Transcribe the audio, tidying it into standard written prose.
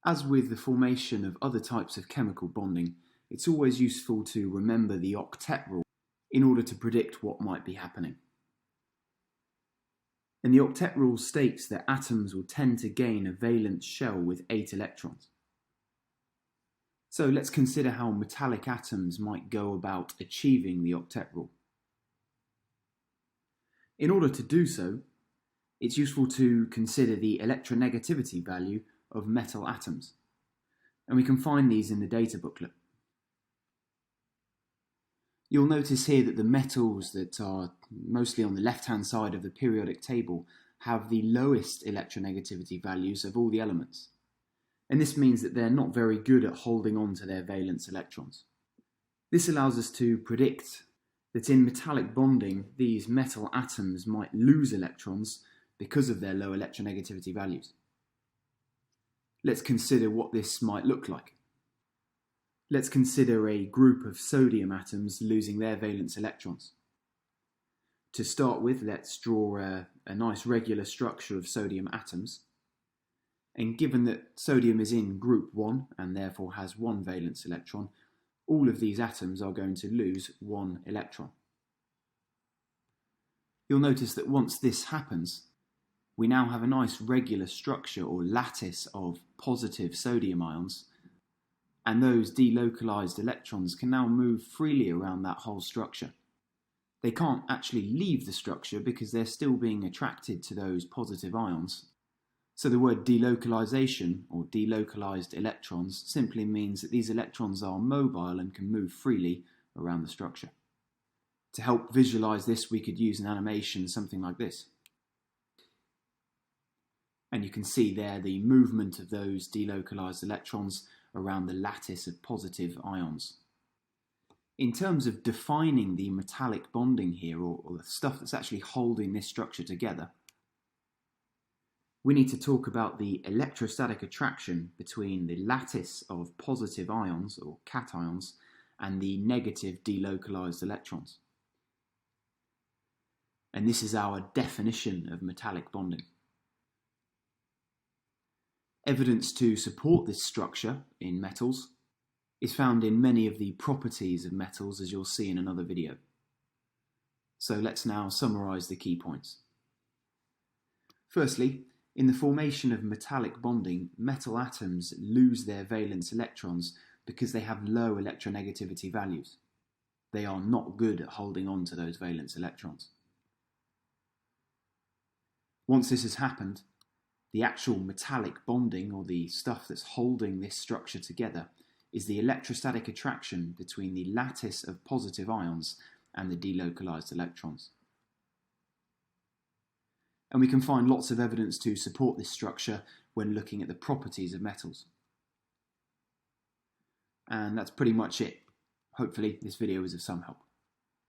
As with the formation of other types of chemical bonding, it's always useful to remember the octet rule in order to predict what might be happening. And the octet rule states that atoms will tend to gain a valence shell with 8 electrons. So let's consider how metallic atoms might go about achieving the octet rule. In order to do so, it's useful to consider the electronegativity value of metal atoms, and we can find these in the data booklet. You'll notice here that the metals that are mostly on the left-hand side of the periodic table have the lowest electronegativity values of all the elements, and this means that they're not very good at holding on to their valence electrons. This allows us to predict that in metallic bonding, these metal atoms might lose electrons because of their low electronegativity values. Let's consider what this might look like. Let's consider a group of sodium atoms losing their valence electrons. To start with, let's draw a nice regular structure of sodium atoms. And given that sodium is in group 1 and therefore has 1 valence electron, all of these atoms are going to lose 1 electron. You'll notice that once this happens, we now have a nice regular structure or lattice of positive sodium ions, and those delocalized electrons can now move freely around that whole structure. They can't actually leave the structure because they're still being attracted to those positive ions. So the word delocalization or delocalized electrons simply means that these electrons are mobile and can move freely around the structure. To help visualize this, we could use an animation something like this. And you can see there the movement of those delocalized electrons around the lattice of positive ions. In terms of defining the metallic bonding here, or the stuff that's actually holding this structure together, we need to talk about the electrostatic attraction between the lattice of positive ions, or cations, and the negative delocalized electrons. And this is our definition of metallic bonding. Evidence to support this structure in metals is found in many of the properties of metals, as you'll see in another video. So let's now summarize the key points. Firstly, in the formation of metallic bonding, metal atoms lose their valence electrons because they have low electronegativity values. They are not good at holding on to those valence electrons. Once this has happened, the actual metallic bonding, or the stuff that's holding this structure together, is the electrostatic attraction between the lattice of positive ions and the delocalized electrons. And we can find lots of evidence to support this structure when looking at the properties of metals. And that's pretty much it. Hopefully this video was of some help.